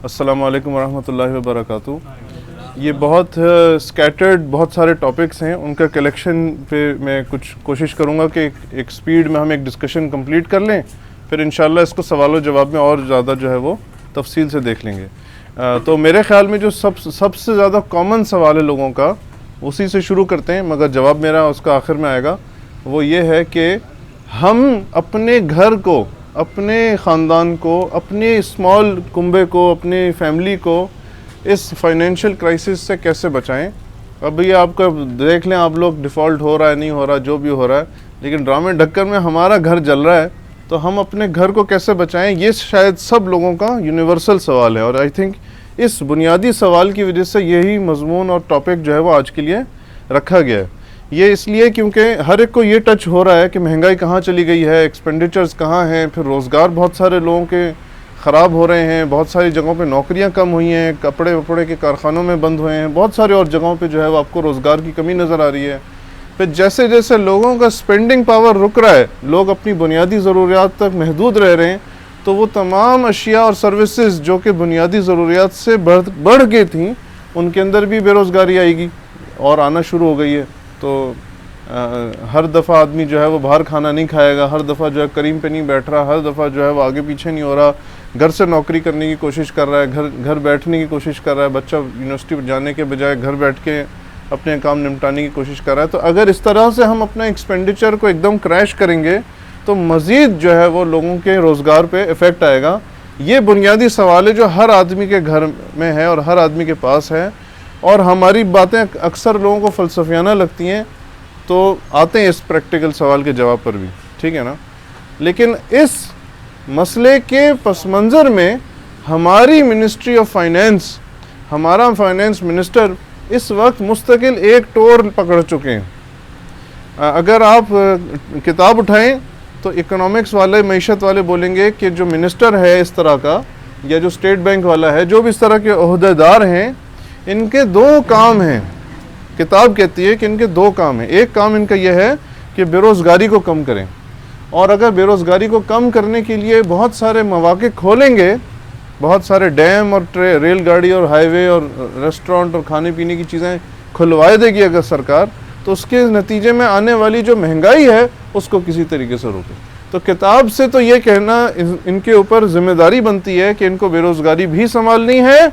अस्सलामु अलैकुम वरहमतुल्लाहि वबरकातुहू। ये बहुत स्कैटर्ड बहुत सारे टॉपिक्स हैं, उनका कलेक्शन पे मैं कुछ कोशिश करूँगा कि एक स्पीड में हम एक डिस्कशन कंप्लीट कर लें, फिर इंशाल्लाह इसको सवाल जवाब में और ज़्यादा जो है वो तफसील से देख लेंगे। तो मेरे ख़्याल में जो सबसे ज़्यादा कॉमन सवाल है लोगों का, उसी से शुरू करते हैं, मगर जवाब मेरा उसका आखिर में आएगा। वो ये है कि हम अपने घर को, अपने ख़ानदान को, अपने स्मॉल कुंबे को, अपनी फैमिली को इस फाइनेंशियल क्राइसिस से कैसे बचाएं। अभी आपका देख लें, आप लोग डिफ़ॉल्ट हो रहा है नहीं हो रहा, जो भी हो रहा है, लेकिन ड्रामे ढक्कन में हमारा घर जल रहा है, तो हम अपने घर को कैसे बचाएं, ये शायद सब लोगों का यूनिवर्सल सवाल है। और आई थिंक इस बुनियादी सवाल की वजह से यही मजमून और टॉपिक जो है वो आज के लिए रखा गया है। ये इसलिए क्योंकि हर एक को ये टच हो रहा है कि महंगाई कहाँ चली गई है, एक्सपेंडिचर्स कहाँ हैं, फिर रोज़गार बहुत सारे लोगों के ख़राब हो रहे हैं, बहुत सारी जगहों पे नौकरियां कम हुई हैं, कपड़े वपड़े के कारखानों में बंद हुए हैं, बहुत सारे और जगहों पे जो है वो आपको रोज़गार की कमी नज़र आ रही है। फिर जैसे जैसे लोगों का स्पेंडिंग पावर रुक रहा है, लोग अपनी बुनियादी ज़रूरियात तक महदूद रह रहे हैं, तो वो तमाम अशिया और सर्विसेज जो कि बुनियादी ज़रूरियात से बढ़ गई थी, उनके अंदर भी बेरोज़गारी आएगी और आना शुरू हो गई है। तो हर दफ़ा आदमी जो है वो बाहर खाना नहीं खाएगा, हर दफ़ा जो है करीम पे नहीं बैठ रहा, हर दफ़ा जो है वो आगे पीछे नहीं हो रहा, घर से नौकरी करने की कोशिश कर रहा है, घर बैठने की कोशिश कर रहा है, बच्चा यूनिवर्सिटी जाने के बजाय घर बैठ के अपने काम निपटाने की कोशिश कर रहा है। तो अगर इस तरह से हम अपना एक्सपेंडिचर को एकदम क्रैश करेंगे तो मज़ीद जो है वो लोगों के रोज़गार पे इफ़ेक्ट आएगा। ये बुनियादी सवाल है जो हर आदमी के घर में है और हर आदमी के पास है, और हमारी बातें अक्सर लोगों को फ़लसफ़ियाना लगती हैं, तो आते हैं इस प्रैक्टिकल सवाल के जवाब पर भी, ठीक है ना। लेकिन इस मसले के पस मंज़र में हमारी मिनिस्ट्री ऑफ फाइनेंस, हमारा फाइनेंस मिनिस्टर इस वक्त मुस्तकिल एक टोर पकड़ चुके हैं। अगर आप किताब उठाएं तो इकोनॉमिक्स वाले, मईशत वाले बोलेंगे कि जो मिनिस्टर है इस तरह का, या जो स्टेट बैंक वाला है, जो भी इस तरह के ओहदेदार हैं, इनके दो काम हैं। किताब कहती है कि इनके दो काम हैं। एक काम इनका यह है कि बेरोज़गारी को कम करें, और अगर बेरोज़गारी को कम करने के लिए बहुत सारे मौक़े खोलेंगे, बहुत सारे डैम और रेलगाड़ी और हाईवे और रेस्टोरेंट और खाने पीने की चीज़ें खुलवा देगी अगर सरकार, तो उसके नतीजे में आने वाली जो महंगाई है उसको किसी तरीके से रोके। तो किताब से तो ये कहना इनके ऊपर ज़िम्मेदारी बनती है कि इनको बेरोज़गारी भी संभालनी है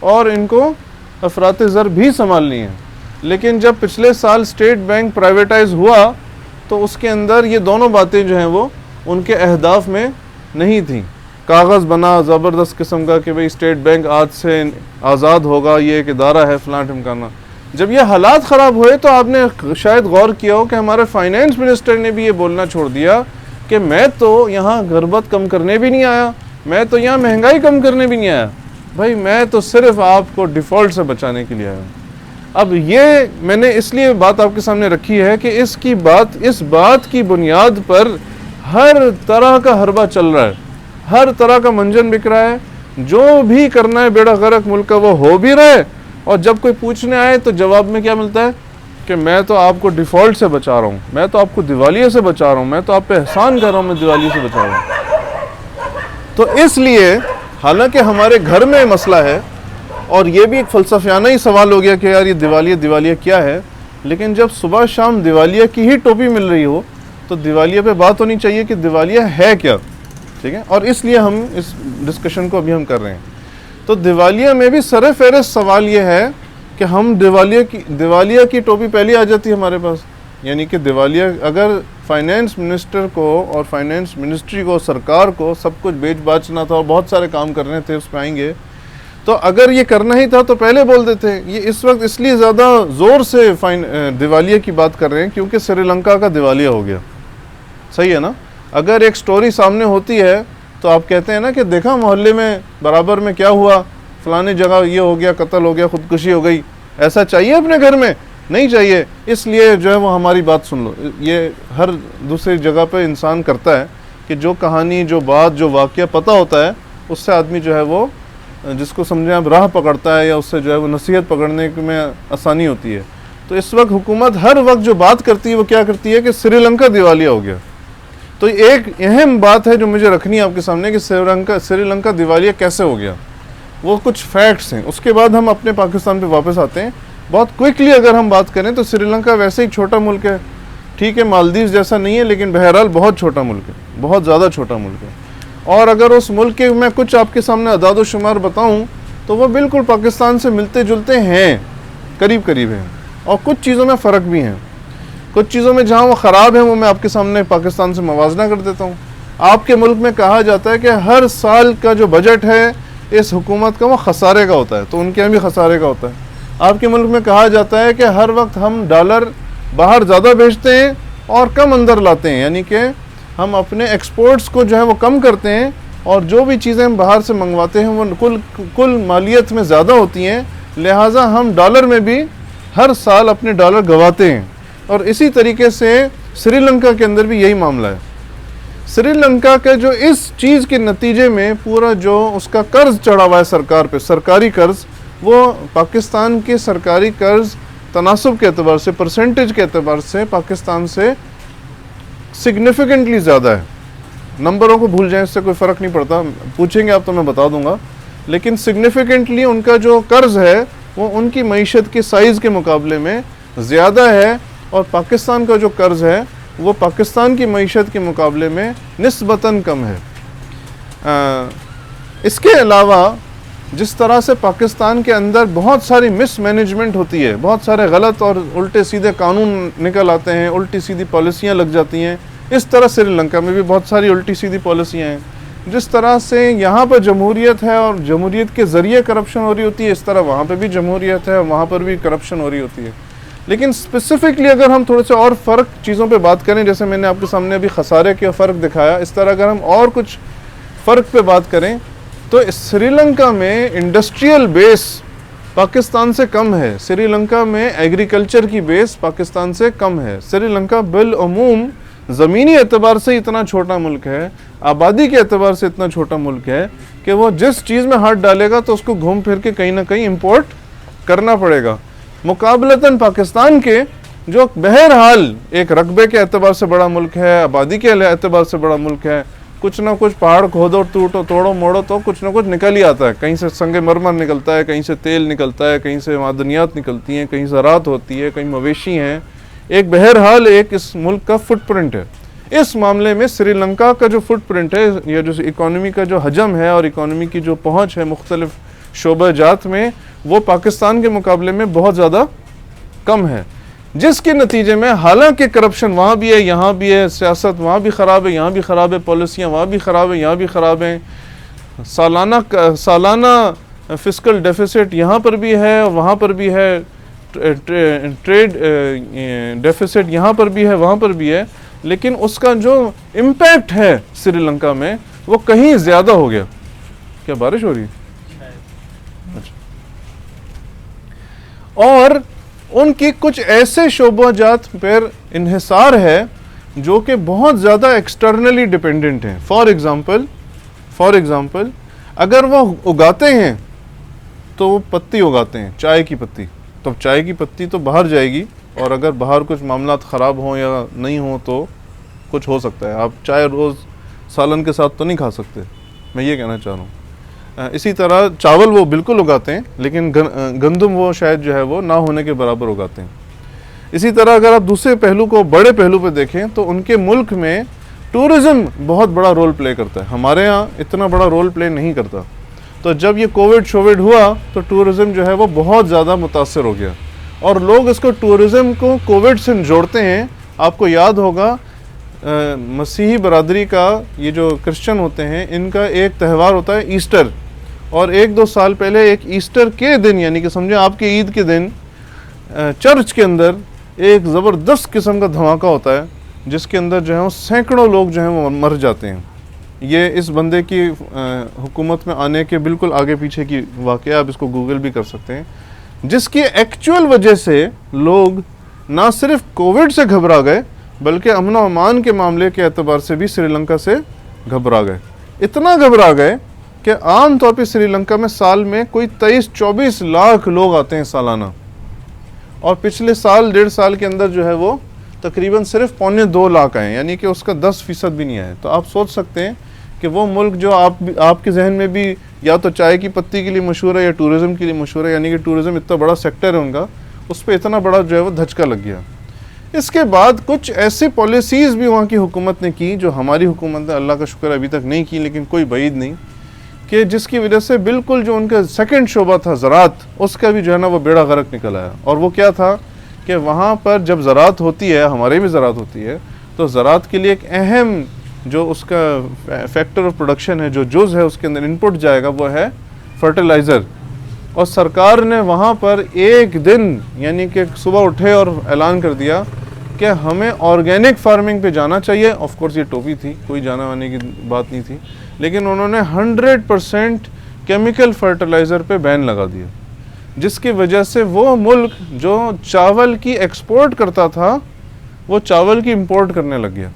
और इनको अफरात ज़र भी संभालनी है। लेकिन जब पिछले साल स्टेट बैंक प्राइवेटाइज हुआ तो उसके अंदर ये दोनों बातें जो हैं वो उनके अहदाफ में नहीं थी। कागज़ बना ज़बरदस्त किस्म का कि भाई स्टेट बैंक आज से आज़ाद होगा, ये एक इदारा है, फ़लाँ ठिमकाना। जब ये हालात ख़राब हुए तो आपने शायद गौर किया हो कि हमारे फाइनेंस मिनिस्टर ने भी ये बोलना छोड़ दिया कि मैं तो यहाँ गुर्बत कम करने भी नहीं आया, मैं तो यहाँ महंगाई कम करने भी नहीं आया, भाई मैं तो सिर्फ आपको डिफ़ॉल्ट से बचाने के लिए आया हूँ। अब ये मैंने इसलिए बात आपके सामने रखी है कि इस बात की बुनियाद पर हर तरह का हरबा चल रहा है, हर तरह का मंजन बिक रहा है। जो भी करना है बेड़ा गर्क मुल्क का वो हो भी रहा है, और जब कोई पूछने आए तो जवाब में क्या मिलता है कि मैं तो आपको डिफ़ॉल्ट से बचा रहा हूँ, मैं तो आपको दिवालिये से बचा रहा हूँ, मैं तो आप पे एहसान कर रहा हूँ, मैं दिवालिये से बचा रहा हूँ। तो इसलिए हालांकि हमारे घर में मसला है, और ये भी एक फ़लसफ़ियाना ही सवाल हो गया कि यार ये दिवालिया क्या है, लेकिन जब सुबह शाम दिवालिया की ही टोपी मिल रही हो तो दिवालिया पे बात होनी चाहिए कि दिवालिया है क्या, ठीक है। और इसलिए हम इस डिस्कशन को अभी हम कर रहे हैं। तो दिवालिया में भी सर फ़हरिस्त सवाल ये है कि हम दिवालिया की टोपी पहले आ जाती है हमारे पास, यानी कि दिवालिया अगर फाइनेंस मिनिस्टर को और फाइनेंस मिनिस्ट्री को, सरकार को सब कुछ बेच बाचना था और बहुत सारे काम करने थे, उस पर आएंगे, तो अगर ये करना ही था तो पहले बोल देते। ये इस वक्त इसलिए ज़्यादा ज़ोर से दिवालिया की बात कर रहे हैं क्योंकि श्रीलंका का दिवालिया हो गया, सही है ना। अगर एक स्टोरी सामने होती है तो आप कहते हैं ना कि देखा मोहल्ले में बराबर में क्या हुआ, फ़लानी जगह ये हो गया, कत्ल हो गया, ख़ुदकुशी हो गई। ऐसा चाहिए अपने घर में? नहीं चाहिए। इसलिए जो है वो हमारी बात सुन लो। ये हर दूसरी जगह पे इंसान करता है कि जो कहानी, जो बात, जो वाक़या पता होता है उससे आदमी जो है वो, जिसको समझें आप, राह पकड़ता है, या उससे जो है वो नसीहत पकड़ने में आसानी होती है। तो इस वक्त हुकूमत हर वक्त जो बात करती है वो क्या करती है कि श्रीलंका दिवालिया हो गया। तो एक अहम बात है जो मुझे रखनी है आपके सामने कि श्रीलंका दिवालिया कैसे हो गया। वो कुछ फैक्ट्स हैं। उसके बाद हम अपने पाकिस्तान पे वापस आते हैं। बहुत क्विकली अगर हम बात करें तो श्रीलंका वैसे ही छोटा मुल्क है, ठीक है, मालदीव जैसा नहीं है, लेकिन बहरहाल बहुत छोटा मुल्क है, बहुत ज़्यादा छोटा मुल्क है। और अगर उस मुल्क के मैं कुछ आपके सामने अदाद शुमार बताऊँ तो वो बिल्कुल पाकिस्तान से मिलते जुलते हैं, करीब करीब हैं, और कुछ चीज़ों में फ़र्क भी हैं। कुछ चीज़ों में जहाँ वो ख़राब है वो मैं आपके सामने पाकिस्तान से मवाजना कर देता हूँ। आपके मुल्क में कहा जाता है कि हर साल का जो बजट है इस हुकूमत का वो खसारे का होता है, तो उनके यहाँ भी खसारे का होता है। आपके मुल्क में कहा जाता है कि हर वक्त हम डॉलर बाहर ज़्यादा भेजते हैं और कम अंदर लाते हैं, यानी कि हम अपने एक्सपोर्ट्स को जो है वो कम करते हैं, और जो भी चीज़ें हम बाहर से मंगवाते हैं वो कुल मालियत में ज़्यादा होती हैं, लिहाजा हम डॉलर में भी हर साल अपने डॉलर गंवाते हैं। और इसी तरीके से श्रीलंका के अंदर भी यही मामला है। श्रीलंका के जो इस चीज़ के नतीजे में पूरा जो उसका कर्ज चढ़ा हुआ है सरकार पे, सरकारी कर्ज, वो पाकिस्तान के सरकारी कर्ज तनासुब के अतबार से, परसेंटेज के अतबार से पाकिस्तान से सिग्निफिकेंटली ज़्यादा है। नंबरों को भूल जाएं, इससे कोई फ़र्क नहीं पड़ता, पूछेंगे आप तो मैं बता दूंगा, लेकिन सिग्निफिकेंटली उनका जो कर्ज है वो उनकी मईशत के साइज़ के मुकाबले में ज़्यादा है, और पाकिस्तान का जो कर्ज है वो पाकिस्तान की मईशत के मुकाबले में निस्बतन कम है। इसके अलावा जिस तरह से पाकिस्तान के अंदर बहुत सारी मिसमैनेजमेंट होती है, बहुत सारे गलत और उल्टे सीधे कानून निकल आते हैं, उल्टी सीधी पॉलिसियाँ लग जाती हैं, इस तरह श्रीलंका में भी बहुत सारी उल्टी सीधी पॉलिसियाँ हैं। जिस तरह से यहाँ पर जमहूरियत है और जमहूरियत के ज़रिए करप्शन हो रही होती है, इस तरह वहाँ पर भी जमहूरियत है और वहाँ पर भी करप्शन हो रही होती है। लेकिन स्पेसिफिकली अगर हम थोड़े से और फ़र्क चीज़ों पे बात करें, जैसे मैंने आपके सामने अभी खसारे के फ़र्क दिखाया, इस तरह अगर हम और कुछ फ़र्क पे बात करें तो श्रीलंका में इंडस्ट्रियल बेस पाकिस्तान से कम है। श्रीलंका में एग्रीकल्चर की बेस पाकिस्तान से कम है। श्रीलंका बिलअमूम ज़मीनी एतबार से इतना छोटा मुल्क है, आबादी के एतबार से इतना छोटा मुल्क है कि वो जिस चीज़ में हाथ डालेगा तो उसको घूम फिर के कहीं ना कहीं इम्पोर्ट करना पड़ेगा। मुकाबलतन पाकिस्तान के जो बहरहाल एक रकबे के एतबार से बड़ा मुल्क है, आबादी के एतबार से बड़ा मुल्क है, कुछ ना कुछ पहाड़ खोदो, टूटो, तोड़ो मोड़ो तो कुछ ना कुछ निकल ही आता है। कहीं से संगे मरमर निकलता है, कहीं से तेल निकलता है, कहीं से मादनियात निकलती हैं, कहीं ज़राअत होती है, कहीं मवेशी हैं। एक बहरहाल एक इस मुल्क का फुटप्रिंट है। इस मामले में श्रीलंका का जो फुटप्रिंट है, या जो इकॉनमी का जो हजम है और इकॉनमी की जो पहुँच है मुख्तलिफ शोबा-जात में, वो पाकिस्तान के मुकाबले में बहुत ज़्यादा कम है, जिसके नतीजे में हालांकि करप्शन वहाँ भी है, यहाँ भी है, सियासत वहाँ भी ख़राब है, यहाँ भी ख़राब है, पॉलिसियाँ वहाँ भी ख़राब है, यहाँ भी ख़राब हैं, सालाना फिस्कल डेफिसिट यहाँ पर भी है, वहाँ पर भी है, ट्रेड डेफिसिट यहाँ पर भी है, वहाँ पर भी है, लेकिन उसका जो इम्पैक्ट है श्रीलंका में वो कहीं ज़्यादा हो गया। क्या बारिश हो रही है? अच्छा। और उनकी कुछ ऐसे शोबाजात पर इन्हिसार है जो कि बहुत ज़्यादा एक्सटर्नली डिपेंडेंट हैं। फॉर एग्ज़ाम्पल अगर वो उगाते हैं तो वो पत्ती उगाते हैं, चाय की पत्ती, तो चाय की पत्ती तो बाहर जाएगी, और अगर बाहर कुछ मामला ख़राब हों या नहीं हो तो कुछ हो सकता है। आप चाय रोज़ सालन के साथ तो नहीं खा सकते, मैं ये कहना चाह रहा हूँ। इसी तरह चावल वो बिल्कुल उगाते हैं, लेकिन गंदम वो शायद जो है वो ना होने के बराबर उगाते हैं। इसी तरह अगर आप दूसरे पहलू को, बड़े पहलू पे देखें तो उनके मुल्क में टूरिज़्म बहुत बड़ा रोल प्ले करता है। हमारे यहाँ इतना बड़ा रोल प्ले नहीं करता। तो जब ये कोविड हुआ तो टूरिज़्म जो है वो बहुत ज़्यादा मुतासर हो गया, और लोग इसको टूरिज़्म को कोविड से जोड़ते हैं। आपको याद होगा मसीही बरादरी का, ये जो क्रिश्चियन होते हैं, इनका एक त्यौहार होता है ईस्टर, और 1-2 साल पहले एक ईस्टर के दिन, यानी कि समझे आपके ईद के दिन, चर्च के अंदर एक ज़बरदस्त किस्म का धमाका होता है, जिसके अंदर जो है वो सैकड़ों लोग जो हैं वो मर जाते हैं। ये इस बंदे की हुकूमत में आने के बिल्कुल आगे पीछे की वाक़या, आप इसको गूगल भी कर सकते हैं, जिसकी एक्चुअल वजह से लोग ना सिर्फ कोविड से घबरा गए बल्कि अमन व अमान के मामले के एतबार से भी श्रीलंका से घबरा गए। इतना घबरा गए कि आम तौर पे श्रीलंका में साल में कोई 23-24 लाख लोग आते हैं सालाना, और पिछले साल 1.5 साल के अंदर जो है वो तकरीबन सिर्फ 1.25-2 लाख आए, यानी कि उसका 10% भी नहीं आया। तो आप सोच सकते हैं कि वो मुल्क जो आपके जहन में भी या तो चाय की पत्ती के लिए मशहूर है या टूरिज़्म के लिए मशहूर है, यानी कि टूरिज़्म इतना बड़ा सेक्टर है उनका, उस पर इतना बड़ा जो है वो धचका लग गया। इसके बाद कुछ ऐसी पॉलिसीज़ भी वहाँ की हुकूमत ने की जो हमारी हुकूमत ने अल्लाह का शुक्र अभी तक नहीं की, लेकिन कोई बईद नहीं, कि जिसकी वजह से बिल्कुल जो उनका सेकंड शोबा था ज़राअत, उसका भी जो है ना वो बेड़ा गर्क निकल आया। और वो क्या था कि वहाँ पर जब ज़राअत होती है, हमारे भी ज़राअत होती है, तो ज़राअत के लिए एक अहम जो उसका फैक्टर ऑफ प्रोडक्शन है, जो जुज़ है उसके अंदर इनपुट जाएगा, वो है फर्टिलाइज़र। और सरकार ने वहाँ पर एक दिन यानी कि सुबह उठे और ऐलान कर दिया कि हमें ऑर्गेनिक फार्मिंग पे जाना चाहिए। ऑफ कोर्स ये टोपी थी, कोई जाना आने की बात नहीं थी, लेकिन उन्होंने 100% केमिकल फर्टिलाइज़र पे बैन लगा दिया, जिसकी वजह से वो मुल्क जो चावल की एक्सपोर्ट करता था वो चावल की इंपोर्ट करने लग गया।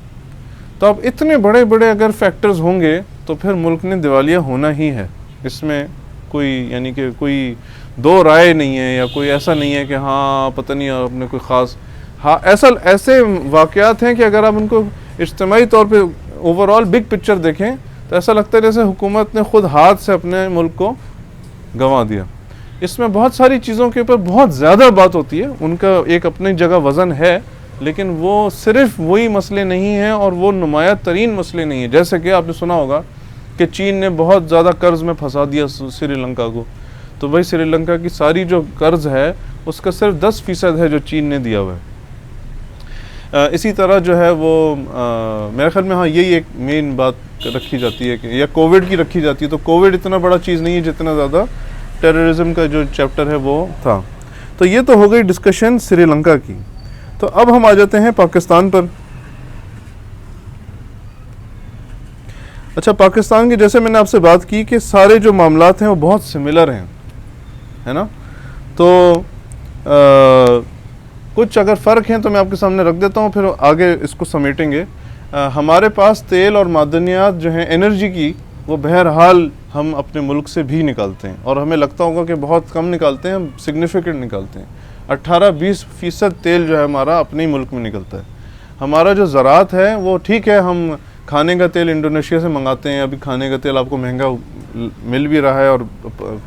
तो अब इतने बड़े बड़े अगर फैक्टर्स होंगे तो फिर मुल्क ने दिवालिया होना ही है। इसमें कोई यानी कि कोई दो राय नहीं है, या कोई ऐसा नहीं है कि हाँ पता नहीं आपने कोई ख़ास, हाँ ऐसे वाक़यात हैं कि अगर आप उनको इज्तिमाई तौर पे ओवरऑल बिग पिक्चर देखें तो ऐसा लगता है जैसे हुकूमत ने ख़ुद हाथ से अपने मुल्क को गंवा दिया। इसमें बहुत सारी चीज़ों के ऊपर बहुत ज़्यादा बात होती है, उनका एक अपनी जगह वज़न है, लेकिन वो सिर्फ वही मसले नहीं हैं और वो नुमाया तरीन मसले नहीं हैं। जैसे कि आपने सुना होगा कि चीन ने बहुत ज़्यादा कर्ज़ में फंसा दिया श्रीलंका को, तो वही श्रीलंका की सारी जो कर्ज़ है उसका सिर्फ 10% है जो चीन ने दिया हुआ है। इसी तरह जो है वो मेरे ख्याल में हाँ यही एक मेन बात रखी जाती है कि या कोविड की रखी जाती है। तो कोविड इतना बड़ा चीज़ नहीं है जितना ज़्यादा टेररिज्म का जो चैप्टर है वो था। तो ये तो हो गई डिस्कशन श्रीलंका की। तो अब हम आ जाते हैं पाकिस्तान पर। अच्छा, पाकिस्तान की जैसे मैंने आपसे बात की कि सारे जो मामलात हैं वो बहुत सिमिलर हैं, है ना। तो कुछ अगर फ़र्क हैं तो मैं आपके सामने रख देता हूँ, फिर आगे इसको समेटेंगे। हमारे पास तेल और मादनियात जो हैं एनर्जी की, वो बहरहाल हम अपने मुल्क से भी निकालते हैं, और हमें लगता होगा कि बहुत कम निकालते हैं, हम सिग्निफिकेंट निकालते हैं। 18-20% तेल जो है हमारा अपने ही मुल्क में निकलता है। हमारा जो ज़राअत है वो ठीक है, हम खाने का तेल इंडोनेशिया से मंगाते हैं, अभी खाने का तेल आपको महंगा मिल भी रहा है और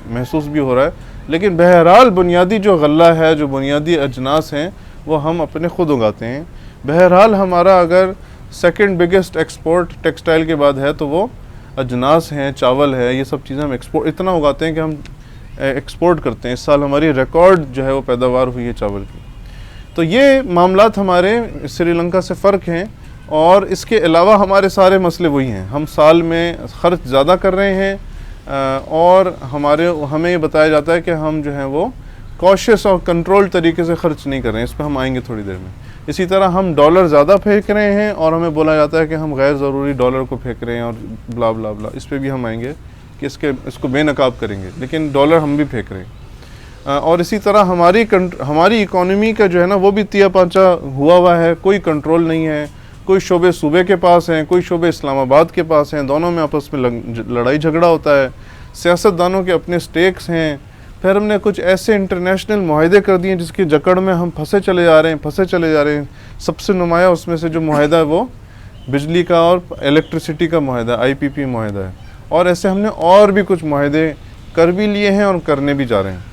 महसूस भी हो रहा है, लेकिन बहरहाल बुनियादी जो गल्ला है, जो बुनियादी अजनास हैं, वो हम अपने ख़ुद उगाते हैं। बहरहाल हमारा अगर सेकंड बिगेस्ट एक्सपोर्ट टेक्सटाइल के बाद है तो वो अजनास हैं, चावल है, ये सब चीज़ें हम एक्सपोर्ट इतना उगाते हैं कि हम एक्सपोर्ट करते हैं। इस साल हमारी रिकॉर्ड जो है वो पैदावार हुई है चावल की। तो ये मामलात हमारे श्रीलंका से फ़र्क हैं, और इसके अलावा हमारे सारे मसले वही हैं। हम साल में ख़र्च ज़्यादा कर रहे हैं, और हमें ये बताया जाता है कि हम जो हैं वो कॉशियस और कंट्रोल तरीके से ख़र्च नहीं कर रहे हैं। इस पर हम आएंगे थोड़ी देर में। इसी तरह हम डॉलर ज़्यादा फेंक रहे हैं, और हमें बोला जाता है कि हम गैर ज़रूरी डॉलर को फेंक रहे हैं, और ब्ला ब्ला ब्ला। इस पर भी हम आएंगे कि इसको बेनकाब करेंगे, लेकिन डॉलर हम भी फेंक रहे हैं। और इसी तरह हमारी इकॉनमी का जो है ना वो भी तिया पांचा हुआ है, कोई कंट्रोल नहीं है। कोई शोबे सूबे के पास हैं, कोई शोबे इस्लामाबाद के पास हैं, दोनों में आपस में लड़ाई झगड़ा होता है। सियासतदानों के अपने स्टेक्स हैं। फिर हमने कुछ ऐसे इंटरनेशनल मुआहदे कर दिए जिसकी जकड़ में हम फंसे चले जा रहे हैं। सबसे नुमाया उसमें से जो मुआहदा है वो बिजली का और इलेक्ट्रिसिटी का मुआहदा, IPP मुआहदा है। और ऐसे हमने और भी कुछ मुआहदे कर भी लिए हैं और करने भी जा रहे हैं।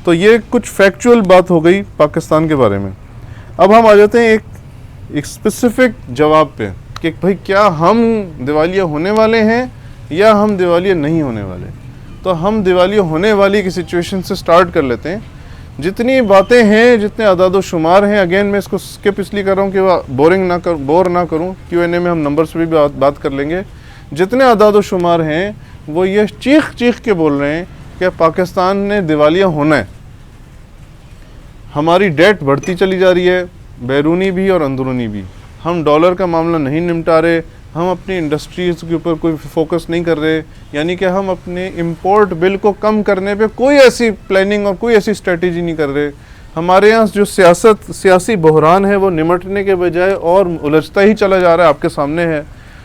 तो ये कुछ फैक्चुअल बात हो गई पाकिस्तान के बारे में। अब हम आ जाते हैं एक स्पेसिफिक जवाब पे कि भाई क्या हम दिवालिया होने वाले हैं या हम दिवालिया नहीं होने वाले। तो हम दिवालिया होने वाली की सिचुएशन से स्टार्ट कर लेते हैं। जितनी बातें हैं, जितने अदाद शुमार हैं, अगेन मैं इसको स्किप इसलिए कर रहा हूँ कि वह बोर ना करूँ। Q&A में हम नंबर्स पर भी बात कर लेंगे। जितने अदाद शुमार हैं वो ये चीख के बोल रहे हैं कि पाकिस्तान ने दिवालिया होना है। हमारी डेट बढ़ती चली जा रही है, बैरूनी भी और अंदरूनी भी। हम डॉलर का मामला नहीं निपटा रहे, हम अपनी इंडस्ट्रीज़ के ऊपर कोई फोकस नहीं कर रहे, यानी कि हम अपने इंपोर्ट बिल को कम करने पे कोई ऐसी प्लानिंग और कोई ऐसी स्ट्रेटजी नहीं कर रहे। हमारे यहाँ जो सियासी बहरान है वो निमटने के बजाय और उलझता ही चला जा रहा है, आपके सामने है।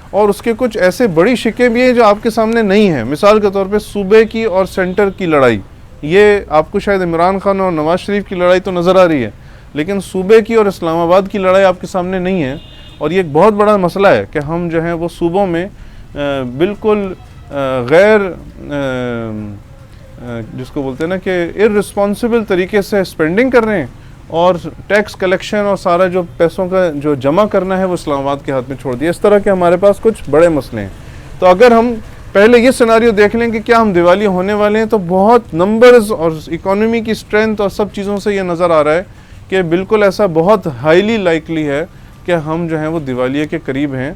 और उसके कुछ ऐसे बड़ी शिकें भी हैं जो आपके सामने नहीं हैं। मिसाल के तौर पे सूबे की और सेंटर की लड़ाई, ये आपको शायद इमरान खान और नवाज़ शरीफ की लड़ाई तो नज़र आ रही है, लेकिन सूबे की और इस्लामाबाद की लड़ाई आपके सामने नहीं है। और ये एक बहुत बड़ा मसला है कि हम जो है वो सूबों में बिल्कुल गैर जिसको बोलते हैं ना कि इररिस्पॉन्सिबल तरीके से स्पेंडिंग कर रहे हैं, और टैक्स कलेक्शन और सारा जो पैसों का जो जमा करना है वो इस्लामाबाद के हाथ में छोड़ दिया। इस तरह के हमारे पास कुछ बड़े मसले हैं। तो अगर हम पहले ये सिनारियो देख लें कि क्या हम दिवाली होने वाले हैं, तो बहुत नंबर्स और इकोनॉमी की स्ट्रेंथ और सब चीज़ों से ये नज़र आ रहा है कि बिल्कुल ऐसा बहुत हाईली लाइकली है कि हम जो हैं वो दिवाली के करीब हैं।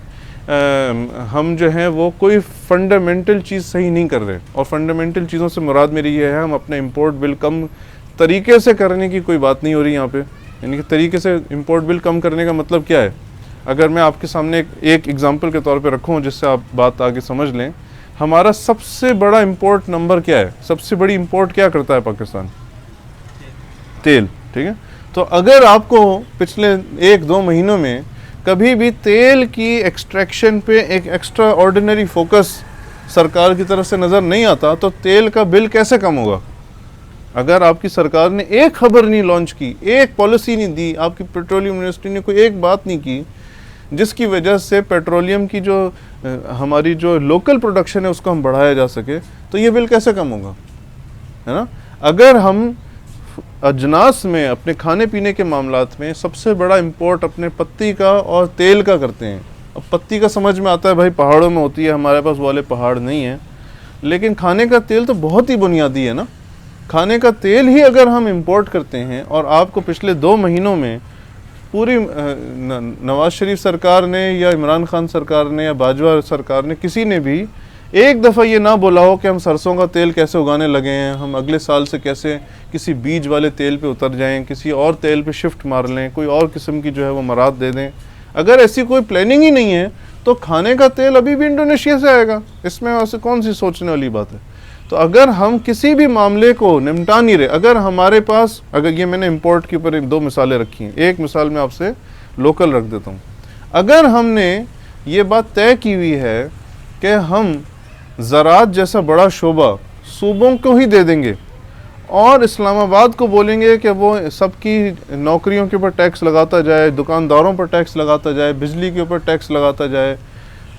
हम जो हैं वो कोई फंडामेंटल चीज़ सही नहीं कर रहे, और फंडामेंटल चीज़ों से मुराद मेरी ये है, हम अपने इंपोर्ट बिल कम तरीके से करने की कोई बात नहीं हो रही यहाँ पे। यानी कि तरीके से इंपोर्ट बिल कम करने का मतलब क्या है? अगर मैं आपके सामने एक एग्जांपल के तौर पे रखूँ जिससे आप बात आगे समझ लें, हमारा सबसे बड़ा इंपोर्ट नंबर क्या है? सबसे बड़ी इंपोर्ट क्या करता है पाकिस्तान? तेल। ठीक है, तो अगर आपको पिछले 1-2 महीनों में कभी भी तेल की एक्सट्रैक्शन पे एक एक्स्ट्रा ऑर्डिनरी फोकस सरकार की तरफ से नज़र नहीं आता, तो तेल का बिल कैसे कम होगा? अगर आपकी सरकार ने एक खबर नहीं लॉन्च की, एक पॉलिसी नहीं दी, आपकी पेट्रोलियम यूनिवर्सिटी ने कोई एक बात नहीं की जिसकी वजह से पेट्रोलियम की जो हमारी जो लोकल प्रोडक्शन है उसको हम बढ़ाया जा सके, तो ये बिल कैसे कम होगा? है ना। अगर हम अजनास में अपने खाने पीने के मामलात में सबसे बड़ा इंपोर्ट अपने पत्ती का और तेल का करते हैं। अब पत्ती का समझ में आता है भाई पहाड़ों में होती है, हमारे पास वाले पहाड़ नहीं है, लेकिन खाने का तेल तो बहुत ही बुनियादी है ना। खाने का तेल ही अगर हम इंपोर्ट करते हैं, और आपको पिछले 2 महीनों में पूरी नवाज शरीफ सरकार ने या इमरान खान सरकार ने या बाजवा सरकार ने किसी ने भी एक दफ़ा ये ना बोला हो कि हम सरसों का तेल कैसे उगाने लगे हैं, हम अगले साल से कैसे किसी बीज वाले तेल पे उतर जाएं, किसी और तेल पे शिफ्ट मार लें, कोई और किस्म की जो है वो मराद दे दें। अगर ऐसी कोई प्लानिंग ही नहीं है तो खाने का तेल अभी भी इंडोनेशिया से आएगा, इसमें वैसे कौन सी सोचने वाली बात है। तो अगर हम किसी भी मामले को निपटा नहीं रहे, अगर हमारे पास, अगर ये मैंने इंपोर्ट के ऊपर 2 मिसालें रखी हैं, एक मिसाल मैं आपसे लोकल रख देता हूँ। अगर हमने ये बात तय की हुई है कि हम ज़राअत जैसा बड़ा शोबा सूबों को ही दे देंगे और इस्लामाबाद को बोलेंगे कि वो सबकी नौकरियों के ऊपर टैक्स लगाता जाए, दुकानदारों पर टैक्स लगाता जाए, बिजली के ऊपर टैक्स लगाता जाए,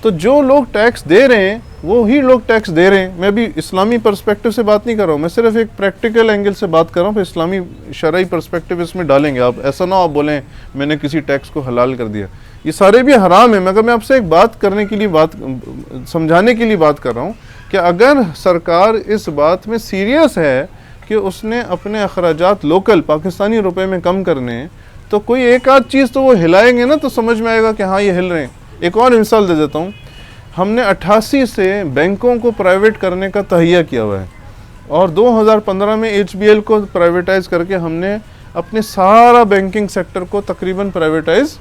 तो जो लोग टैक्स दे रहे हैं वो ही लोग टैक्स दे रहे हैं। मैं भी इस्लामी पर्सपेक्टिव से बात नहीं कर रहा हूँ, मैं सिर्फ एक प्रैक्टिकल एंगल से बात कर रहा हूँ, फिर इस्लामी शरई पर्सपेक्टिव इसमें डालेंगे। आप ऐसा ना आप बोलें मैंने किसी टैक्स को हलाल कर दिया, ये सारे भी हराम है। मगर मैं आपसे एक बात करने के लिए समझाने के लिए बात कर रहा हूँ कि अगर सरकार इस बात में सीरियस है कि उसने अपने अखराजात लोकल पाकिस्तानी रुपए में कम करने हैं, तो कोई एक आध चीज़ तो वो हिलाएंगे ना, तो समझ में आएगा कि हाँ ये हिल रहे हैं। एक और मिसाल दे देता हूँ, हमने 88 से बैंकों को प्राइवेट करने का तहिया किया हुआ है, और 2015 में HBL को प्राइवेटाइज करके हमने अपने सारा बैंकिंग सेक्टर को तकरीबन प्राइवेटाइज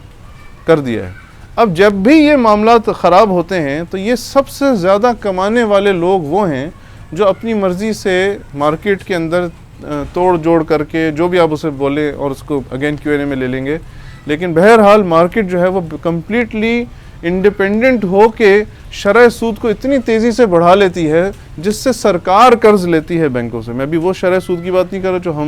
कर दिया है। अब जब भी ये मामला ख़राब होते हैं तो ये सबसे ज़्यादा कमाने वाले लोग वो हैं जो अपनी मर्ज़ी से मार्केट के अंदर तोड़ जोड़ करके, जो भी आप उसे बोले, और उसको अगेन Q&A में ले लेंगे, लेकिन बहरहाल मार्केट जो है वो कम्प्लीटली इंडिपेंडेंट हो के शरह सूद को इतनी तेज़ी से बढ़ा लेती है जिससे सरकार कर्ज लेती है बैंकों से। मैं भी वो शरह सूद की बात नहीं कर रहा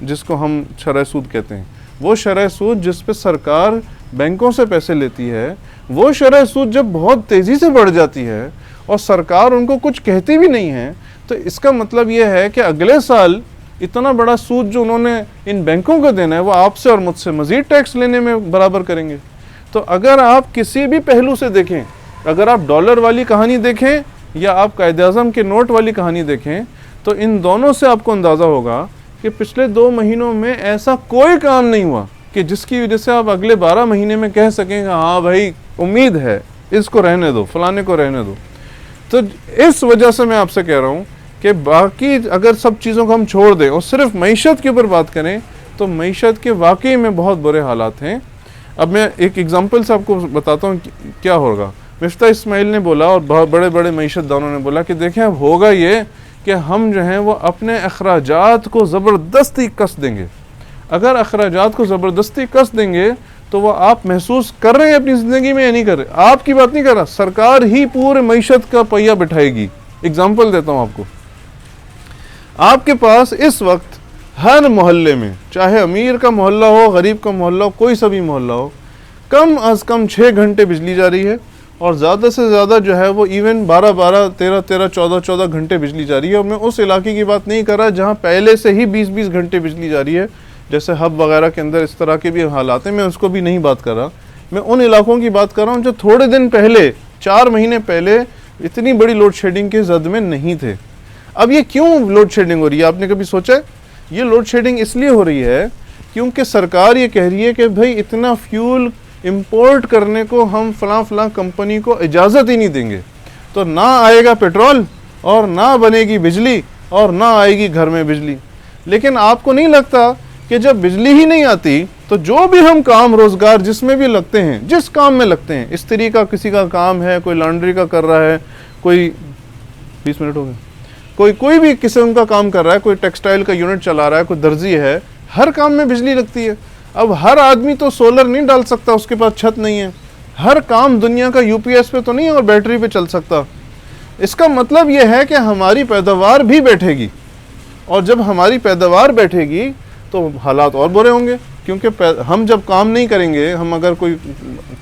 जिसको हम शरह सूद कहते हैं, वो शरह सूद जिस पे सरकार बैंकों से पैसे लेती है, वो शरह सूद जब बहुत तेज़ी से बढ़ जाती है और सरकार उनको कुछ कहती भी नहीं है, तो इसका मतलब ये है कि अगले साल इतना बड़ा सूद जो उन्होंने इन बैंकों को देना है वो आपसे और मुझसे मज़ीद टैक्स लेने में बराबर करेंगे। तो अगर आप किसी भी पहलू से देखें, अगर आप डॉलर वाली कहानी देखें या आप कायदे-आज़म के नोट वाली कहानी देखें, तो इन दोनों से आपको अंदाज़ा होगा कि पिछले 2 महीनों में ऐसा कोई काम नहीं हुआ कि जिसकी वजह से आप अगले 12 महीने में कह सकें कि हाँ भाई उम्मीद है, इसको रहने दो, फलाने को रहने दो। तो इस वजह से मैं आपसे कह रहा हूँ कि बाकी अगर सब चीज़ों को हम छोड़ दें और सिर्फ मईशत के ऊपर बात करें, तो मईशत के वाकई में बहुत बुरे हालात हैं। अब मैं एक एग्जांपल से आपको बताता हूँ क्या होगा। मिफ्ता इस्माइल ने बोला और बहुत बड़े बड़े मईशत दानों ने बोला कि देखें अब होगा ये कि हम जो हैं वो अपने अखराजात को ज़बरदस्ती कस देंगे। अगर अखराजात को ज़बरदस्ती कस देंगे तो वो आप महसूस कर रहे हैं अपनी ज़िंदगी में या नहीं कर रहे? आपकी बात नहीं कर रहा, सरकार ही पूरे मईशत का पहिया बिठाएगी। एग्जाम्पल देता हूँ आपको, आपके पास इस वक्त हर मोहल्ले में, चाहे अमीर का मोहल्ला हो, गरीब का मोहल्ला हो, कोई सा भी मोहल्ला हो, कम अज़ कम 6 घंटे बिजली जा रही है और ज़्यादा से ज़्यादा जो है वो इवन 12-12, 13-13, 14-14 घंटे बिजली जा रही है। और मैं उस इलाके की बात नहीं कर रहा जहाँ पहले से ही 20-20 घंटे बिजली जा रही है, जैसे हब वगैरह के अंदर इस तरह के भी हालात हैं, मैं उसको भी नहीं बात कर रहा। मैं उन इलाकों की बात कर रहा हूँ जो थोड़े दिन पहले, 4 महीने पहले इतनी बड़ी लोड शेडिंग के जद में नहीं थे। अब ये क्यों लोड शेडिंग हो रही है, आपने कभी सोचा है? ये लोड शेडिंग इसलिए हो रही है क्योंकि सरकार ये कह रही है कि भाई इतना फ्यूल इंपोर्ट करने को हम फलां कंपनी को इजाज़त ही नहीं देंगे, तो ना आएगा पेट्रोल और ना बनेगी बिजली और ना आएगी घर में बिजली। लेकिन आपको नहीं लगता कि जब बिजली ही नहीं आती तो जो भी हम काम रोज़गार जिसमें भी लगते हैं, जिस काम में लगते हैं, इस्त्री का किसी का काम है, कोई लॉन्ड्री का कर रहा है, कोई 20 मिनट हो गए, कोई भी किस्म का काम कर रहा है, कोई टेक्सटाइल का यूनिट चला रहा है, कोई दर्जी है, हर काम में बिजली लगती है। अब हर आदमी तो सोलर नहीं डाल सकता, उसके पास छत नहीं है। हर काम दुनिया का यूपीएस पे तो नहीं है और बैटरी पे चल सकता। इसका मतलब यह है कि हमारी पैदावार भी बैठेगी, और जब हमारी पैदावार बैठेगी तो हालात और बुरे होंगे। क्योंकि हम जब काम नहीं करेंगे, हम अगर कोई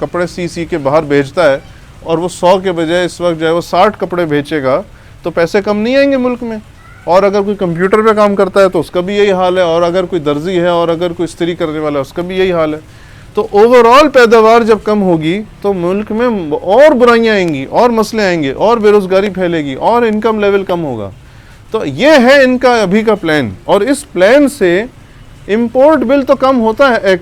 कपड़े सी के बाहर भेजता है और वो 100 के बजाय इस वक्त जो है वो 60 कपड़े बेचेगा, तो पैसे कम नहीं आएंगे मुल्क में। और अगर कोई कंप्यूटर पे काम करता है तो उसका भी यही हाल है, और अगर कोई दर्जी है और अगर कोई इस्त्री करने वाला है उसका भी यही हाल है। तो ओवरऑल पैदावार जब कम होगी तो मुल्क में और बुराइयां आएंगी, और मसले आएंगे, और बेरोज़गारी फैलेगी, और इनकम लेवल कम होगा। तो ये है इनका अभी का प्लान, और इस प्लान से इम्पोर्ट बिल तो कम होता है,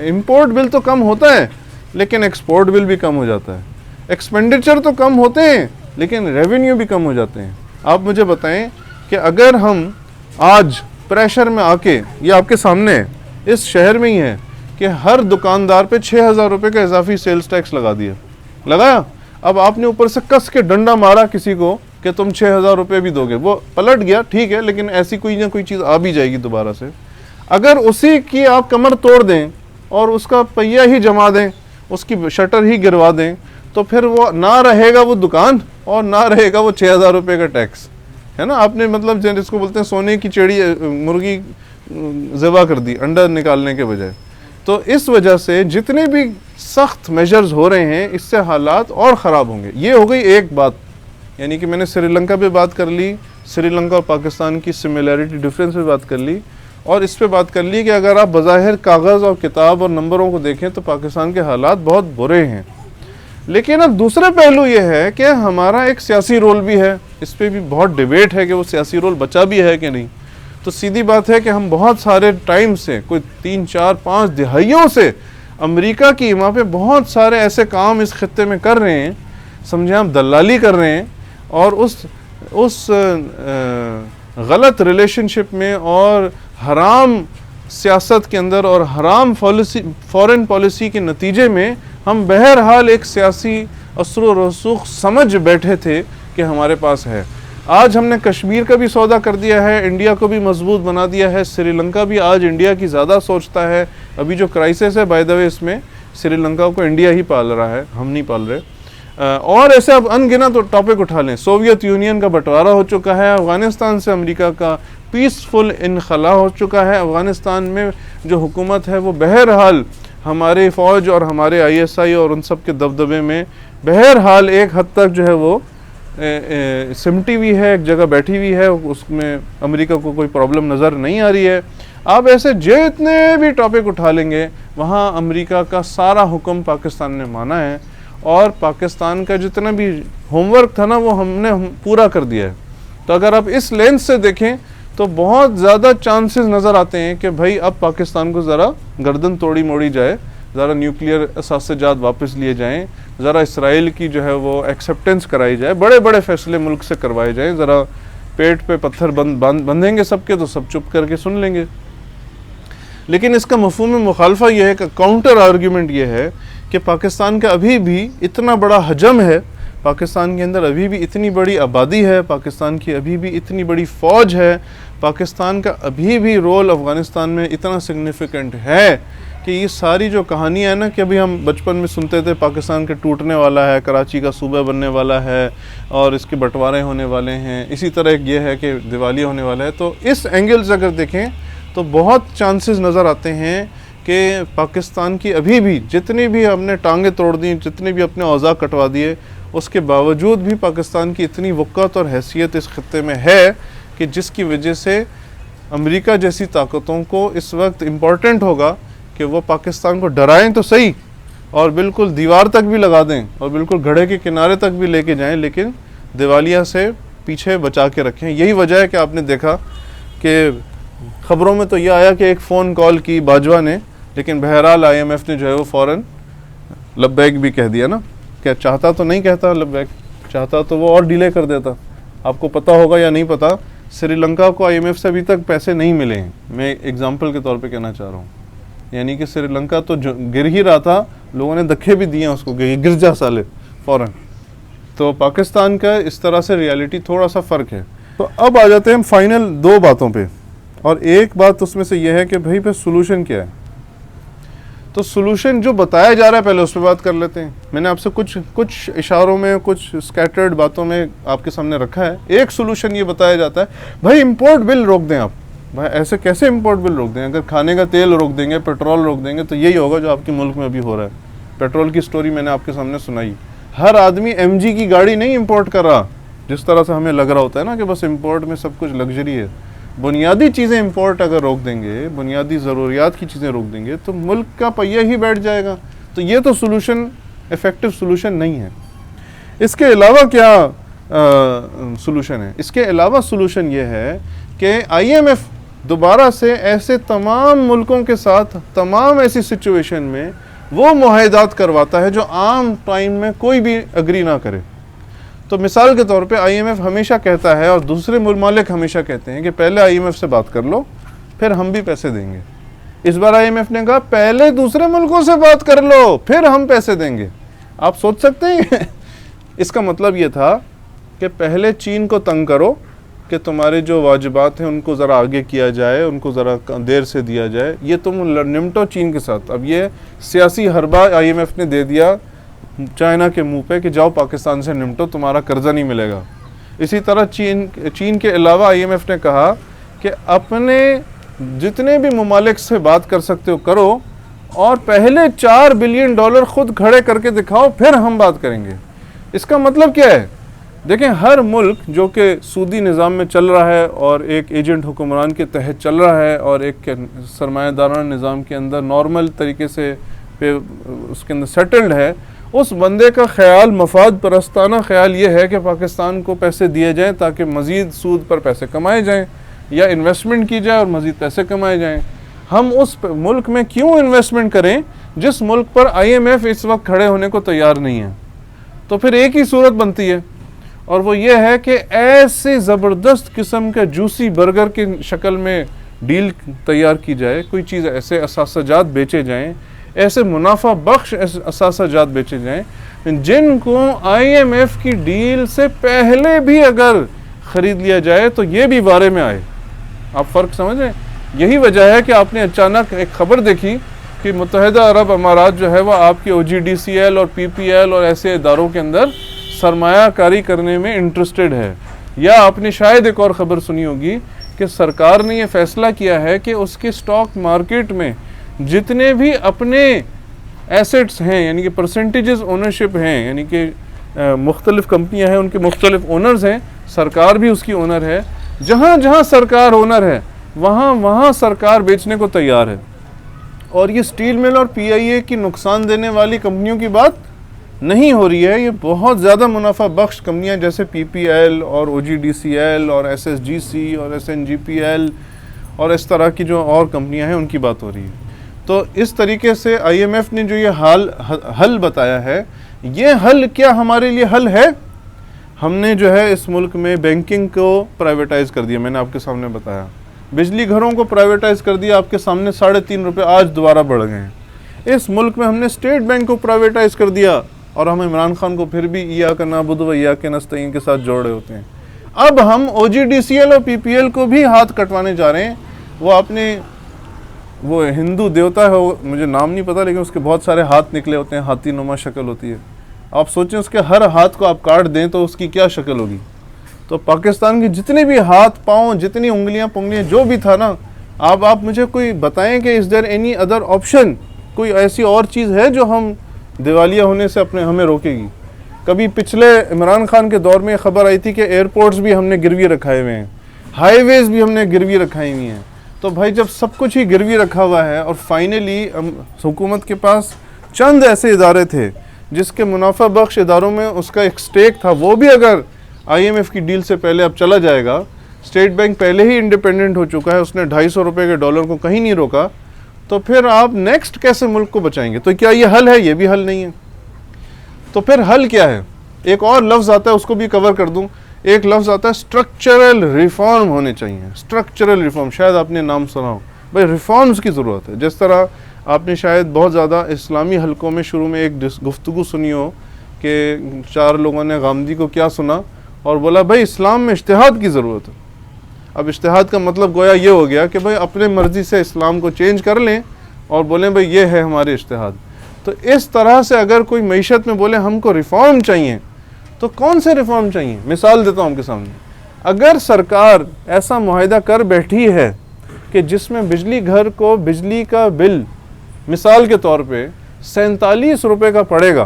इम्पोर्ट बिल तो कम होता है, लेकिन एक्सपोर्ट बिल भी कम हो जाता है। एक्सपेंडिचर तो कम होते हैं लेकिन रेवेन्यू भी कम हो जाते हैं। आप मुझे बताएं कि अगर हम आज प्रेशर में आके, ये आपके सामने इस शहर में ही है कि हर दुकानदार पे 6,000 रुपये का इजाफी सेल्स टैक्स लगा दिया, लगाया। अब आपने ऊपर से कस के डंडा मारा किसी को कि तुम 6,000 रुपये भी दोगे, वो पलट गया, ठीक है, लेकिन ऐसी कोई ना कोई चीज़ आ भी जाएगी दोबारा से। अगर उसी की आप कमर तोड़ दें और उसका पहिया ही जमा दें, उसकी शटर ही गिरवा दें, तो फिर वो ना रहेगा वो दुकान और ना रहेगा वो 6,000 रुपये का टैक्स, है ना। आपने मतलब जिसको बोलते हैं सोने की चिड़ी, मुर्गी ज़िबा कर दी अंडा निकालने के बजाय। तो इस वजह से जितने भी सख्त मेजर्स हो रहे हैं, इससे हालात और ख़राब होंगे। ये हो गई एक बात, यानी कि मैंने श्रीलंका पे बात कर ली, श्रीलंका और पाकिस्तान की सिमिलैरिटी डिफरेंस पे बात कर ली, और इस पे बात कर ली कि अगर आप बज़ाहिर कागज़ और किताब और नंबरों को देखें तो पाकिस्तान के हालात बहुत बुरे हैं। लेकिन अब दूसरा पहलू ये है कि हमारा एक सियासी रोल भी है, इस पर भी बहुत डिबेट है कि वो सियासी रोल बचा भी है कि नहीं। तो सीधी बात है कि हम बहुत सारे टाइम से, कोई 3, 4, 5 दिहाइयों से अमेरिका की इमा पे बहुत सारे ऐसे काम इस खत्ते में कर रहे हैं, समझे, हम दलाली कर रहे हैं, और उस गलत रिलेशनशिप में और हराम सियासत के अंदर और हराम फॉरेन पॉलिसी के नतीजे में हम बहरहाल एक सियासी असर व रसूख समझ बैठे थे कि हमारे पास है। आज हमने कश्मीर का भी सौदा कर दिया है, इंडिया को भी मजबूत बना दिया है, श्रीलंका भी आज इंडिया की ज़्यादा सोचता है। अभी जो क्राइसिस है, बाय द वे, इसमें श्रीलंका को इंडिया ही पाल रहा है, हम नहीं पाल रहे। और ऐसे अब अनगिनत तो टॉपिक उठा लें। सोवियत यूनियन का बंटवारा हो चुका है, अफ़गानिस्तान से अमेरिका का पीसफुल इनखला हो चुका है। अफ़गानिस्तान में जो हुकूमत है वो बहरहाल हमारे फ़ौज और हमारे ISI और उन सब के दबदबे में बहरहाल एक हद तक जो है वो सिमटी हुई है, एक जगह बैठी हुई है, उसमें अमेरिका को कोई प्रॉब्लम नज़र नहीं आ रही है। आप ऐसे जितने भी टॉपिक उठा लेंगे, वहाँ अमेरिका का सारा हुक्म पाकिस्तान ने माना है, और पाकिस्तान का जितना भी होमवर्क था ना वो हमने पूरा कर दिया है। तो अगर आप इस लेंस से देखें तो बहुत ज़्यादा चांसेस नज़र आते हैं कि भाई अब पाकिस्तान को ज़रा गर्दन तोड़ी मोड़ी जाए, ज़रा न्यूक्लियर असासजात वापस लिए जाएं, ज़रा इसराइल की जो है वो एक्सेप्टेंस कराई जाए, बड़े बड़े फैसले मुल्क से करवाए जाएं। ज़रा पेट पे पत्थर बंधेंगे सबके तो सब चुप करके सुन लेंगे। लेकिन इसका मफ़हूम मुखालफा यह है कि काउंटर आर्ग्यूमेंट ये है कि पाकिस्तान का अभी भी इतना बड़ा हजम है, पाकिस्तान के अंदर अभी भी इतनी बड़ी आबादी है, पाकिस्तान की अभी भी इतनी बड़ी फ़ौज है, पाकिस्तान का अभी भी रोल अफ़गानिस्तान में इतना सिग्निफिकेंट है कि ये सारी जो कहानियाँ है ना, कि अभी हम बचपन में सुनते थे पाकिस्तान के टूटने वाला है, कराची का सूबा बनने वाला है और इसके बंटवारे होने वाले हैं, इसी तरह ये है कि दिवालिया होने वाला है। तो इस एंगल से अगर देखें तो बहुत चांसेस नज़र आते हैं कि पाकिस्तान की अभी भी जितनी भी हमने टांगे तोड़ दी, जितने भी अपने औज़ा कटवा दिए, उसके बावजूद भी पाकिस्तान की इतनी वक़्त और हैसियत इस खत्ते में है कि जिसकी वजह से अमेरिका जैसी ताकतों को इस वक्त इम्पॉर्टेंट होगा कि वो पाकिस्तान को डराएं तो सही और बिल्कुल दीवार तक भी लगा दें और बिल्कुल घड़े के किनारे तक भी लेके जाएं, लेकिन दिवालिया से पीछे बचा के रखें। यही वजह है कि आपने देखा कि ख़बरों में तो यह आया कि एक फ़ोन कॉल की बाजवा ने, लेकिन बहरहाल IMF ने जो है वो फ़ौरन लब्बैक भी कह दिया ना। क्या चाहता तो नहीं कहता लब्बैक, चाहता तो वो और डिले कर देता। आपको पता होगा या नहीं पता, श्रीलंका को IMF से अभी तक पैसे नहीं मिले हैं। मैं एग्जांपल के तौर पे कहना चाह रहा हूँ, यानी कि श्रीलंका तो गिर ही रहा था, लोगों ने धक्के भी दिए उसको, गिर जा साले फ़ौरन। तो पाकिस्तान का इस तरह से रियलिटी थोड़ा सा फ़र्क है। तो अब आ जाते हैं हम फाइनल 2 बातों पे, और एक बात उसमें से यह है कि भाई पे सोल्यूशन क्या है। तो सोल्यूशन जो बताया जा रहा है पहले उस पर बात कर लेते हैं। मैंने आपसे कुछ इशारों में, कुछ स्कैटर्ड बातों में आपके सामने रखा है। एक सोल्यूशन ये बताया जाता है, भाई इंपोर्ट बिल रोक दें आप। भाई ऐसे कैसे इंपोर्ट बिल रोक दें? अगर खाने का तेल रोक देंगे, पेट्रोल रोक देंगे, तो यही होगा जो आपके मुल्क में अभी हो रहा है। पेट्रोल की स्टोरी मैंने आपके सामने सुनाई। हर आदमी MG की गाड़ी नहीं इंपोर्ट कर रहा, जिस तरह से हमें लग रहा होता है ना कि बस इंपोर्ट में सब कुछ लग्जरी है। बुनियादी चीज़ें इंपोर्ट अगर रोक देंगे, बुनियादी ज़रूरियात की चीज़ें रोक देंगे, तो मुल्क का पहिया ही बैठ जाएगा। तो ये तो सोल्यूशन, इफ़ेक्टिव सोल्यूशन नहीं है। इसके अलावा क्या सोल्यूशन है? इसके अलावा सोल्यूशन ये है कि IMF दोबारा से ऐसे तमाम मुल्कों के साथ तमाम ऐसी सिचुएशन में वो मुआहदात करवाता है जो आम टाइम में कोई भी अग्री ना करे। तो मिसाल के तौर पे IMF हमेशा कहता है, और दूसरे मुमालिक हमेशा कहते हैं कि पहले IMF से बात कर लो, फिर हम भी पैसे देंगे। इस बार IMF ने कहा पहले दूसरे मुल्कों से बात कर लो, फिर हम पैसे देंगे। आप सोच सकते हैं इसका मतलब ये था कि पहले चीन को तंग करो कि तुम्हारे जो वाजिबात हैं उनको ज़रा आगे किया जाए, उनको ज़रा देर से दिया जाए। ये तुम निमटो चीन के साथ। अब ये सियासी हरबा IMF ने दे दिया चाइना के मुंह पे कि जाओ पाकिस्तान से निमटो, तुम्हारा कर्जा नहीं मिलेगा। इसी तरह चीन के अलावा IMF ने कहा कि अपने जितने भी मुमालिक से बात कर सकते हो करो, और पहले $4 बिलियन खुद खड़े करके दिखाओ, फिर हम बात करेंगे। इसका मतलब क्या है? देखें, हर मुल्क जो कि सूदी निज़ाम में चल रहा है और एक एजेंट हुक्मरान के तहत चल रहा है और एक सरमायादाराना निज़ाम के अंदर नॉर्मल तरीके से उसके अंदर सेटल्ड है, उस बंदे का ख्याल, मफाद परस्ताना ख्याल ये है कि पाकिस्तान को पैसे दिए जाएं ताकि मज़ीद सूद पर पैसे कमाए जाएं या इन्वेस्टमेंट की जाए और मज़ीद पैसे कमाए जाएं। हम उस मुल्क में क्यों इन्वेस्टमेंट करें जिस मुल्क पर IMF इस वक्त खड़े होने को तैयार नहीं है? तो फिर एक ही सूरत बनती है, और वो ये है कि ऐसे ज़बरदस्त किस्म का जूसी बर्गर की शक्ल में डील तैयार की जाए, कोई चीज़ ऐसे असासाजात बेचे जाएं, ऐसे मुनाफा बख्श असासाजात बेचे जाएं जिनको IMF की डील से पहले भी अगर ख़रीद लिया जाए तो ये भी बारे में आए। आप फ़र्क समझें? यही वजह है कि आपने अचानक एक ख़बर देखी कि मुत्तहिदा अरब अमारात जो है वह आपके OGDCL और PPL और ऐसे इदारों के अंदर सरमायाकारी करने में इंटरेस्टेड है। या आपने शायद एक और ख़बर सुनी होगी कि सरकार ने यह फ़ैसला किया है कि उसके स्टॉक मार्केट में जितने भी अपने एसेट्स हैं, यानी कि परसेंटेजेस ओनरशिप हैं, यानी कि मुख्तलिफ कंपनियां हैं, उनके मुख्तलिफ ओनर्स हैं, सरकार भी उसकी ओनर है। जहाँ जहाँ सरकार ओनर है वहाँ वहाँ सरकार बेचने को तैयार है। और ये स्टील मिल और PIA की नुकसान देने वाली कंपनियों की बात नहीं हो रही है। ये बहुत ज़्यादा मुनाफा बख्श कंपनियाँ जैसे PPL और OGDCL और SSGC और SNGPL और इस तरह की जो और कंपनियाँ हैं उनकी बात हो रही है। तो इस तरीके से IMF ने जो ये हल बताया है, ये हल क्या हमारे लिए हल है? हमने जो है इस मुल्क में बैंकिंग को प्राइवेटाइज कर दिया। मैंने आपके सामने बताया, बिजली घरों को प्राइवेटाइज कर दिया। आपके सामने 3.5 रुपये आज दोबारा बढ़ गए हैं। इस मुल्क में हमने स्टेट बैंक को प्राइवेटाइज कर दिया और हम इमरान खान को फिर भी इय्याका नअबुदु व इय्याका नस्तईन के साथ जोड़ रहे होते हैं। अब हम OGDCL और PPL को भी हाथ कटवाने जा रहे हैं। वो आपने वो हिंदू देवता है, मुझे नाम नहीं पता, लेकिन उसके बहुत सारे हाथ निकले होते हैं, हाथी नुमा शक्ल होती है। आप सोचें उसके हर हाथ को आप काट दें तो उसकी क्या शक्ल होगी। तो पाकिस्तान के जितने भी हाथ पाँव, जितनी उंगलियां पुंगलियां जो भी था ना, आप मुझे कोई बताएं कि is there any other option, कोई ऐसी और चीज़ है जो हम दिवालिया होने से हमें रोकेगी। कभी पिछले इमरान खान के दौर में ख़बर आई थी कि एयरपोर्ट्स भी हमने गिरवी रखाए हुए हैं, हाईवेज़ भी हमने गिरवी रखाई हुई हैं। तो भाई जब सब कुछ ही गिरवी रखा हुआ है और फाइनली हुकूमत के पास चंद ऐसे इदारे थे जिसके मुनाफा बख्श इदारों में उसका एक स्टेक था, वो भी अगर IMF की डील से पहले अब चला जाएगा, स्टेट बैंक पहले ही इंडिपेंडेंट हो चुका है, उसने 250 रुपये के डॉलर को कहीं नहीं रोका, तो फिर आप नेक्स्ट कैसे मुल्क को बचाएंगे? तो क्या ये हल है? ये भी हल नहीं है। तो फिर हल क्या है? एक और लफ्ज़ आता है, उसको भी कवर कर दूं। एक लफ्ज़ आता है स्ट्रक्चरल रिफॉर्म होने चाहिए। स्ट्रक्चरल रिफॉर्म, शायद आपने नाम सुना हो। भाई रिफॉर्म्स की ज़रूरत है। जिस तरह आपने शायद बहुत ज़्यादा इस्लामी हलकों में शुरू में एक गुफ्तगू सुनी हो कि 4 लोगों ने गामदी को क्या सुना और बोला भाई इस्लाम में इज्तिहाद की ज़रूरत है। अब इज्तिहाद का मतलब गोया ये हो गया कि भाई अपने मर्ज़ी से इस्लाम को चेंज कर लें और बोलें भाई ये है हमारे इज्तिहाद। तो इस तरह से अगर कोई मईशत में बोले हमको रिफॉर्म चाहिए, तो कौन से रिफॉर्म चाहिए? मिसाल देता हूँ आपके सामने। अगर सरकार ऐसा मुआहिदा कर बैठी है कि जिसमें बिजली घर को बिजली का बिल मिसाल के तौर पे 47 रुपये का पड़ेगा,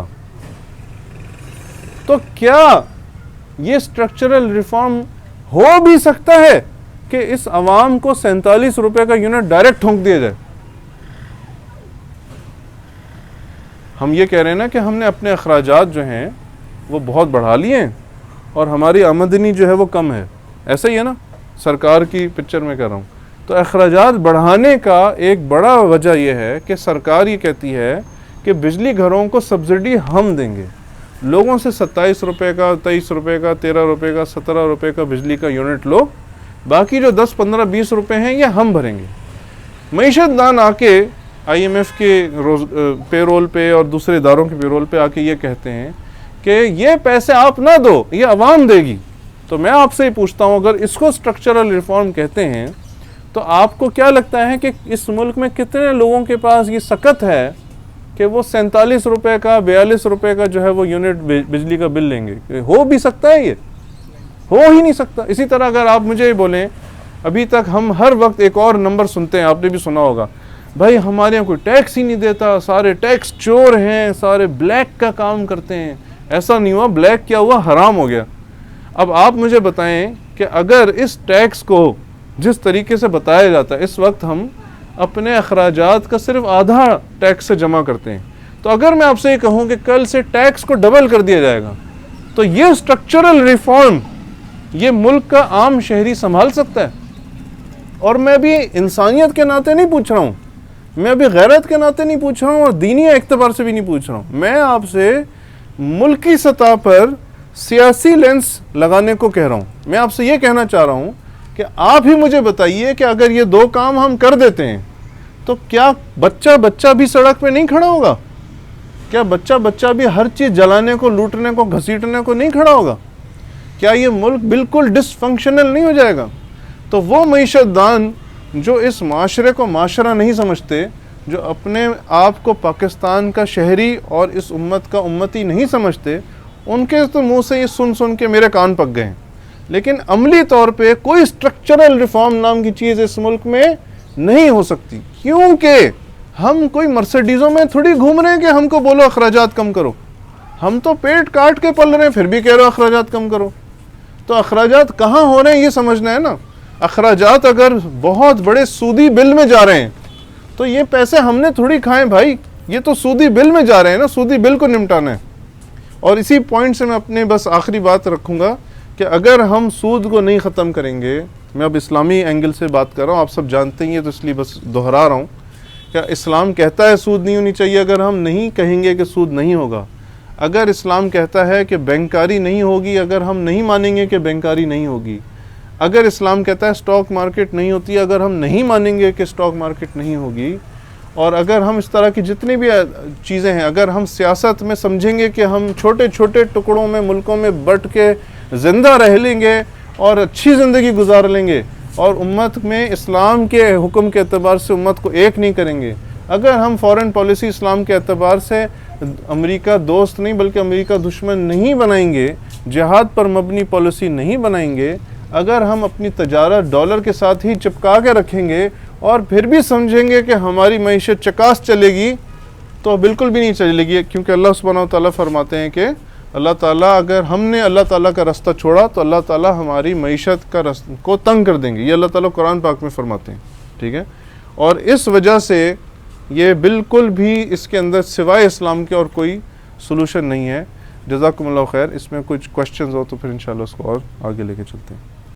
तो क्या ये स्ट्रक्चरल रिफॉर्म हो भी सकता है कि इस अवाम को 47 रुपये का यूनिट डायरेक्ट ठोंक दिया जाए? हम ये कह रहे हैं ना कि हमने अपने अखराजात जो हैं वो बहुत बढ़ा लिए हैं और हमारी आमदनी जो है वो कम है, ऐसा ही है ना? सरकार की पिक्चर में कर रहा हूँ। तो अखराजात बढ़ाने का एक बड़ा वजह यह है कि सरकार ये कहती है कि बिजली घरों को सब्सिडी हम देंगे। लोगों से 27 रुपये का, 23 रुपये का, 13 रुपये का, 17 रुपये का बिजली का यूनिट लो, बाकी जो 10, 15, 20 रुपये हैं ये हम भरेंगे। मईशतदान आके IMF के पेरोल पे और दूसरे इदारों के पेरोल पे आके ये कहते हैं कि ये पैसे आप ना दो, ये अवाम देगी। तो मैं आपसे ही पूछता हूँ, अगर इसको स्ट्रक्चरल रिफॉर्म कहते हैं तो आपको क्या लगता है कि इस मुल्क में कितने लोगों के पास ये सकत है कि वो 47 रुपये का, 42 रुपये का जो है वो यूनिट बिजली का बिल लेंगे? हो भी सकता है? ये हो ही नहीं सकता। इसी तरह अगर आप मुझे बोलें, अभी तक हम हर वक्त एक और नंबर सुनते हैं, आपने भी सुना होगा, भाई हमारे यहाँ कोई टैक्स ही नहीं देता, सारे टैक्स चोर हैं, सारे ब्लैक का काम करते हैं। ऐसा नहीं हुआ, ब्लैक क्या हुआ? हराम हो गया। अब आप मुझे बताएं कि अगर इस टैक्स को जिस तरीके से बताया जाता है, इस वक्त हम अपने अखराजात का सिर्फ आधा टैक्स से जमा करते हैं, तो अगर मैं आपसे ये कहूँ कि कल से टैक्स को डबल कर दिया जाएगा, तो ये स्ट्रक्चरल रिफॉर्म ये मुल्क का आम शहरी संभाल सकता है? और मैं भी इंसानियत के नाते नहीं पूछ रहा हूँ, मैं अभी गैरत के नाते नहीं पूछ रहा हूँ और दीनी एतबार से भी नहीं पूछ रहा हूँ। मैं आपसे मुल्की सतह पर सियासी लेंस लगाने को कह रहा हूँ। मैं आपसे ये कहना चाह रहा हूँ कि आप ही मुझे बताइए कि अगर ये 2 काम हम कर देते हैं तो क्या बच्चा भी सड़क पे नहीं खड़ा होगा? क्या बच्चा भी हर चीज़ जलाने को, लूटने को, घसीटने को नहीं खड़ा होगा? क्या ये मुल्क बिल्कुल डिसफंक्शनल नहीं हो जाएगा? तो वो मईशतदान जो इस माशरे को माशरा नहीं समझते, जो अपने आप को पाकिस्तान का शहरी और इस उम्मत का उम्मती नहीं समझते, उनके तो मुंह से ये सुन के मेरे कान पक गए हैं। लेकिन अमली तौर पे कोई स्ट्रक्चरल रिफॉर्म नाम की चीज़ इस मुल्क में नहीं हो सकती, क्योंकि हम कोई मर्सिडीज़ों में थोड़ी घूम रहे हैं कि हमको बोलो अखराजात कम करो। हम तो पेट काट के पल रहे हैं, फिर भी कह रहे हो अखराजात कम करो। तो अखराजात कहाँ हो रहे हैं ये समझना है ना। अखराजात अगर बहुत बड़े सूदी बिल में जा रहे हैं तो ये पैसे हमने थोड़ी खाए भाई, ये तो सूदी बिल में जा रहे हैं ना, सूदी बिल को निपटाना है। और इसी पॉइंट से मैं अपने बस आखिरी बात रखूँगा कि अगर हम सूद को नहीं ख़त्म करेंगे, मैं अब इस्लामी एंगल से बात कर रहा हूँ, आप सब जानते ही हैं तो इसलिए बस दोहरा रहा हूँ, क्या इस्लाम कहता है सूद नहीं होनी चाहिए? अगर हम नहीं कहेंगे कि सूद नहीं होगा, अगर इस्लाम कहता है कि बैंकारी नहीं होगी, अगर हम नहीं मानेंगे कि बैंकारी नहीं होगी, अगर इस्लाम कहता है स्टॉक मार्केट नहीं होती, अगर हम नहीं मानेंगे कि स्टॉक मार्केट नहीं होगी, और अगर हम इस तरह की जितनी भी चीज़ें हैं, अगर हम सियासत में समझेंगे कि हम छोटे छोटे टुकड़ों में, मुल्कों में बट के ज़िंदा रह लेंगे और अच्छी ज़िंदगी गुजार लेंगे और उम्मत में इस्लाम के हुक्म के एतबार से उम्मत को एक नहीं करेंगे, अगर हम फ़ॉरेन पॉलिसी इस्लाम के एतबार से अमेरिका दोस्त नहीं बल्कि अमेरिका दुश्मन नहीं बनाएंगे, जिहाद पर मबनी पॉलिसी नहीं बनाएंगे, अगर हम अपनी तजारत डॉलर के साथ ही चिपका के रखेंगे और फिर भी समझेंगे कि हमारी मईशत चकास चलेगी, तो बिल्कुल भी नहीं चलेगी, क्योंकि अल्लाह सुब्हानहू व तआला फरमाते हैं कि अल्लाह ताला अगर हमने अल्लाह ताला का रास्ता छोड़ा तो अल्लाह ताला हमारी मईशत का रास्ता को तंग कर देंगे। ये अल्लाह ताला कुरान पाक में फरमाते हैं, ठीक है। और इस वजह से ये बिल्कुल भी इसके अंदर सिवाय इस्लाम के और कोई सलूशन नहीं है। जज़ाकुमुल्लाह खैर। इसमें कुछ क्वेश्चंस हो तो फिर इंशाल्लाह उसको और आगे लेके चलते हैं।